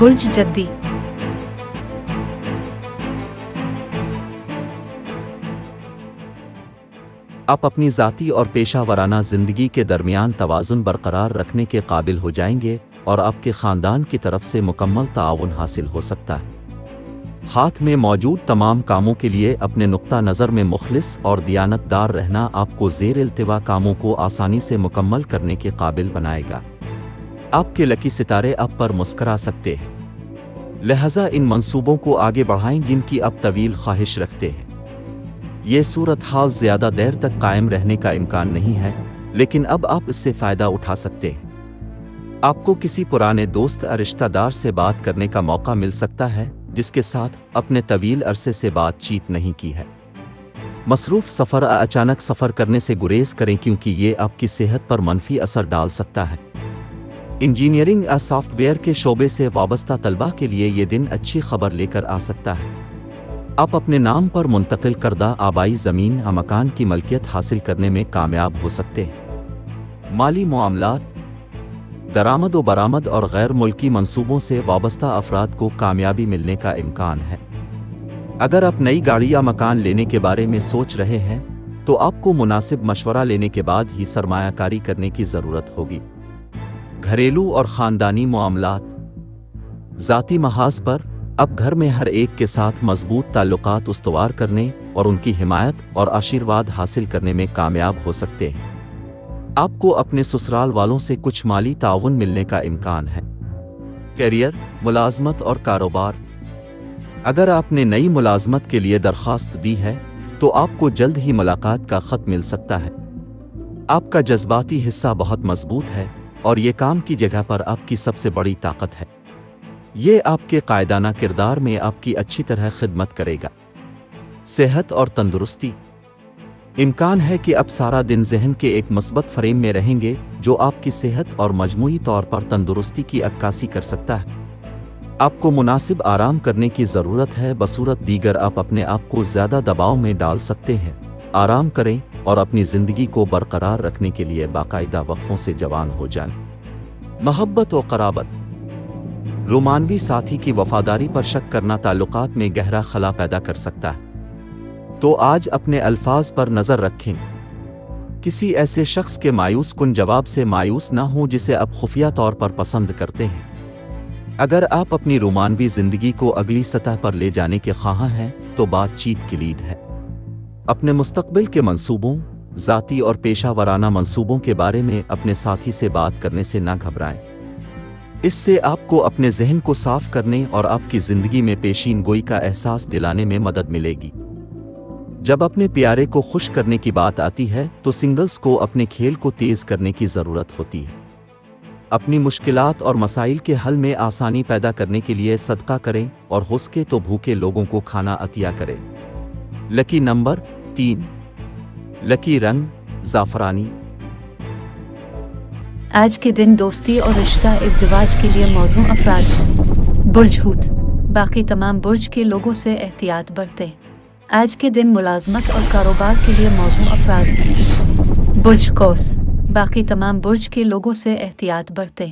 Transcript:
برج جدی۔ آپ اپنی ذاتی اور پیشہ ورانہ زندگی کے درمیان توازن برقرار رکھنے کے قابل ہو جائیں گے اور آپ کے خاندان کی طرف سے مکمل تعاون حاصل ہو سکتا ہے۔ ہاتھ میں موجود تمام کاموں کے لیے اپنے نقطہ نظر میں مخلص اور دیانت دار رہنا آپ کو زیر التوا کاموں کو آسانی سے مکمل کرنے کے قابل بنائے گا۔ آپ کے لکی ستارے آپ پر مسکرا سکتے ہیں، لہذا ان منصوبوں کو آگے بڑھائیں جن کی آپ طویل خواہش رکھتے ہیں۔ یہ صورتحال زیادہ دیر تک قائم رہنے کا امکان نہیں ہے، لیکن اب آپ اس سے فائدہ اٹھا سکتے ہیں۔ آپ کو کسی پرانے دوست یا رشتہ دار سے بات کرنے کا موقع مل سکتا ہے جس کے ساتھ اپنے طویل عرصے سے بات چیت نہیں کی ہے۔ مصروف سفر یا اچانک سفر کرنے سے گریز کریں کیونکہ یہ آپ کی صحت پر منفی اثر ڈال سکتا ہے۔ انجینئرنگ یا سافٹ ویئر کے شعبے سے وابستہ طلباء کے لیے یہ دن اچھی خبر لے کر آ سکتا ہے۔ آپ اپنے نام پر منتقل کردہ آبائی زمین یا مکان کی ملکیت حاصل کرنے میں کامیاب ہو سکتے ہیں۔ مالی معاملات، درآمد و برآمد اور غیر ملکی منصوبوں سے وابستہ افراد کو کامیابی ملنے کا امکان ہے۔ اگر آپ نئی گاڑی یا مکان لینے کے بارے میں سوچ رہے ہیں تو آپ کو مناسب مشورہ لینے کے بعد ہی سرمایہ کاری کرنے کی ضرورت ہوگی۔ گھریلو اور خاندانی معاملات، ذاتی محاذ پر اب گھر میں ہر ایک کے ساتھ مضبوط تعلقات استوار کرنے اور ان کی حمایت اور آشیرواد حاصل کرنے میں کامیاب ہو سکتے ہیں۔ آپ کو اپنے سسرال والوں سے کچھ مالی تعاون ملنے کا امکان ہے۔ کیریئر، ملازمت اور کاروبار، اگر آپ نے نئی ملازمت کے لیے درخواست دی ہے تو آپ کو جلد ہی ملاقات کا خط مل سکتا ہے۔ آپ کا جذباتی حصہ بہت مضبوط ہے اور یہ کام کی جگہ پر آپ کی سب سے بڑی طاقت ہے۔ یہ آپ کے قائدانہ کردار میں آپ کی اچھی طرح خدمت کرے گا۔ صحت اور تندرستی، امکان ہے کہ آپ سارا دن ذہن کے ایک مثبت فریم میں رہیں گے جو آپ کی صحت اور مجموعی طور پر تندرستی کی عکاسی کر سکتا ہے۔ آپ کو مناسب آرام کرنے کی ضرورت ہے، بصورت دیگر آپ اپنے آپ کو زیادہ دباؤ میں ڈال سکتے ہیں۔ آرام کریں اور اپنی زندگی کو برقرار رکھنے کے لیے باقاعدہ وقفوں سے جوان ہو جائیں۔ محبت و قرابت، رومانوی ساتھی کی وفاداری پر شک کرنا تعلقات میں گہرا خلا پیدا کر سکتا ہے، تو آج اپنے الفاظ پر نظر رکھیں۔ کسی ایسے شخص کے مایوس کن جواب سے مایوس نہ ہوں جسے آپ خفیہ طور پر پسند کرتے ہیں۔ اگر آپ اپنی رومانوی زندگی کو اگلی سطح پر لے جانے کے خواہاں ہیں تو بات چیت کلید ہے۔ اپنے مستقبل کے منصوبوں، ذاتی اور پیشہ ورانہ منصوبوں کے بارے میں اپنے ساتھی سے بات کرنے سے نہ گھبرائیں۔ اس سے آپ کو اپنے ذہن کو صاف کرنے اور آپ کی زندگی میں پیشین گوئی کا احساس دلانے میں مدد ملے گی۔ جب اپنے پیارے کو خوش کرنے کی بات آتی ہے تو سنگلز کو اپنے کھیل کو تیز کرنے کی ضرورت ہوتی ہے۔ اپنی مشکلات اور مسائل کے حل میں آسانی پیدا کرنے کے لیے صدقہ کریں اور ہو سکے تو بھوکے لوگوں کو کھانا عطیہ کریں۔ لکی نمبر 3، لکی رنگ زعفرانی۔ آج کے دن دوستی اور رشتہ ازدواج کے لیے موزوں افراد ہیں۔ برج ہوت، باقی تمام برج کے لوگوں سے احتیاط برتیں۔ آج کے دن ملازمت اور کاروبار کے لیے موزوں افراد ہیں۔ برج قوس، باقی تمام برج کے لوگوں سے احتیاط برتیں۔